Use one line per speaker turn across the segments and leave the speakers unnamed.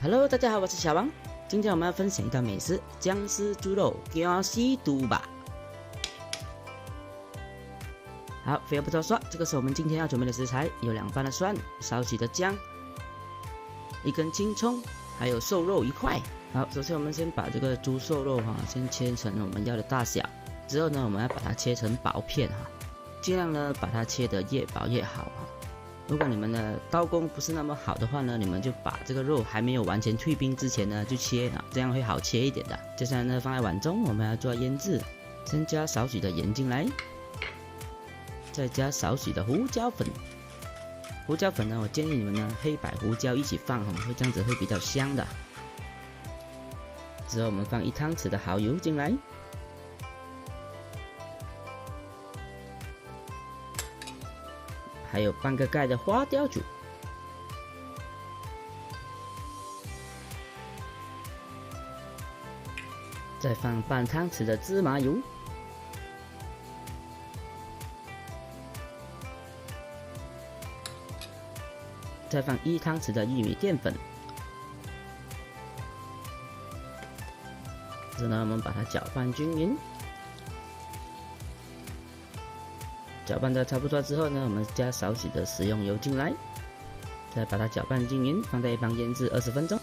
Hello， 大家好，我是小王。今天我们要分享一道美食——姜丝猪肉姜丝猪吧。好，废话不多说，这个是我们今天要准备的食材，有2瓣的蒜、少许的姜、1根青葱，还有瘦肉1块。好，首先我们先把这个猪瘦肉先切成我们要的大小，之后呢，我们要把它切成薄片尽量呢把它切得越薄越好如果你们的刀工不是那么好的话呢，你们就把这个肉还没有完全退冰之前呢就切这样会好切一点的。接下来呢，放在碗中，我们要做腌制，先加少许的盐进来，再加少许的胡椒粉。胡椒粉呢，我建议你们呢黑白胡椒一起放会这样子会比较香的。之后我们放1汤匙的蚝油进来，还有半个盖的花雕酒，再放半汤匙的芝麻油，再放1汤匙的玉米淀粉。之后呢，我们把它搅拌均匀。搅拌的差不多之后呢，我们加少许的食用油进来，再把它搅拌均匀，放在一旁腌制20分钟。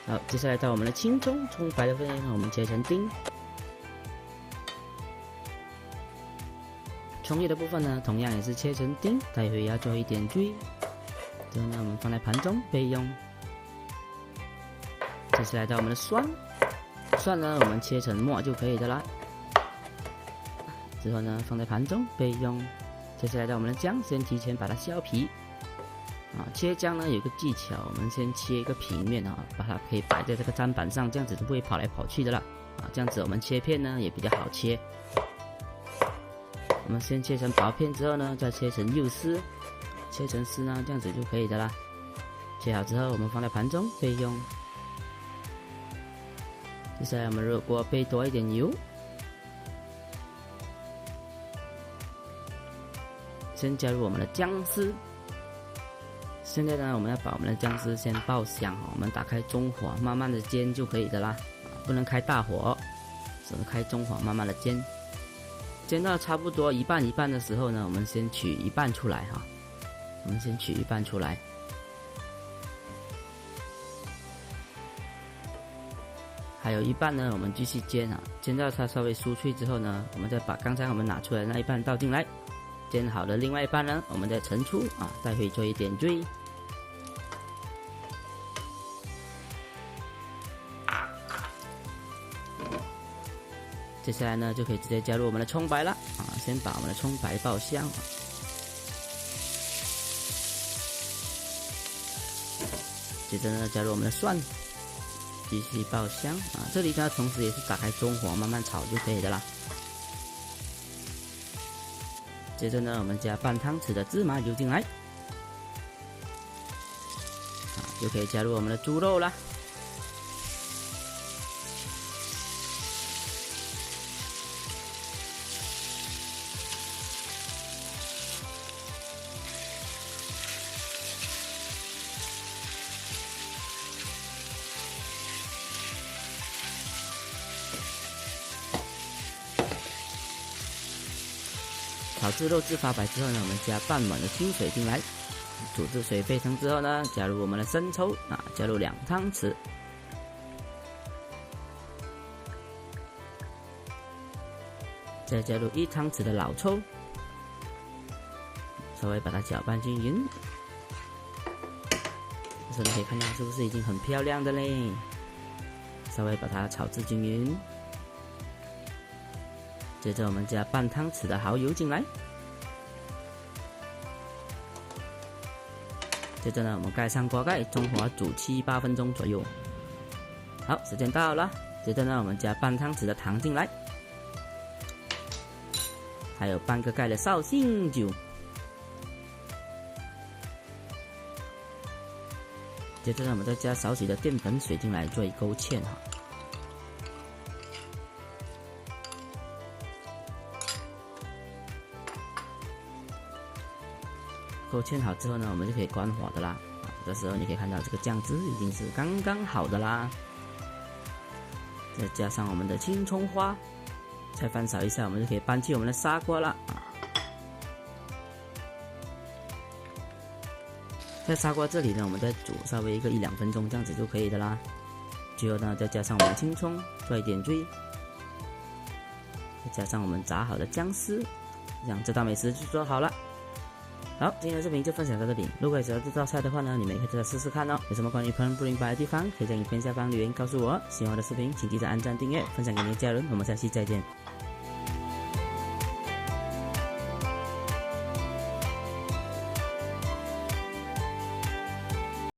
好，接下来到我们的青葱，葱白的部分我们切成丁，葱叶的部分呢，同样也是切成丁，待会要做一点注意。之后呢，我们放在盘中备用。接下来到我们的蒜，蒜呢我们切成末就可以的啦。之后呢，放在盘中备用。接下来到我们的姜，先提前把它削皮。切姜呢有个技巧，我们先切一个平面把它可以摆在这个砧板上，这样子就不会跑来跑去的啦。这样子我们切片呢也比较好切。我们先切成薄片之后呢，再切成幼丝，切成丝呢，这样子就可以的啦。切好之后，我们放在盘中备用。接下来我们热锅备多一点油。先加入我们的姜丝，现在呢，我们要把我们的姜丝先爆香我们打开中火，慢慢的煎就可以的啦，不能开大火，只能开中火，慢慢的煎。煎到差不多一半一半的时候呢，我们先取一半出来我们先取一半出来，还有一半呢，我们继续煎煎到它稍微酥脆之后呢，我们再把刚才我们拿出来的那一半倒进来。煎好的另外一半呢，我们再盛出待会做一点缀。接下来呢，就可以直接加入我们的葱白了先把我们的葱白爆香。接着呢，加入我们的蒜，继续爆香这里呢，同时也是打开中火，慢慢炒就可以的啦。接着呢，我们加半汤匙的芝麻油进来，就可以加入我们的猪肉啦。炒至肉质发白之后呢，我们加半碗的清水进来，煮至水沸腾之后呢，加入我们的生抽加入2汤匙，再加入1汤匙的老抽，稍微把它搅拌均匀。这时候你可以看到是不是已经很漂亮的嘞？稍微把它炒至均匀。接着我们加半汤匙的蚝油进来，接着呢，我们盖上锅盖，中火煮7、8分钟左右。好，时间到了，接着呢，我们加半汤匙的糖进来，还有半个盖的绍兴酒。接着呢，我们再加少许的淀粉水进来做一勾芡勾芡好之后呢，我们就可以关火的啦。这时候你可以看到这个酱汁已经是刚刚好的啦，再加上我们的青葱花，再翻炒一下，我们就可以搬去我们的砂锅了。在砂锅这里呢，我们再煮稍微一两分钟，这样子就可以的啦。最后呢，再加上我们的青葱，做一点缀，再加上我们炸好的姜丝，这样这道美食就做好了。好，今天的视频就分享到这里。如果喜欢这道菜的话呢，你们也可以再试试看哦。有什么关于烹饪不明白的地方，可以在影片下方留言告诉我。喜欢我的视频，请记得按赞、订阅、分享给你的家人。我们下期再见。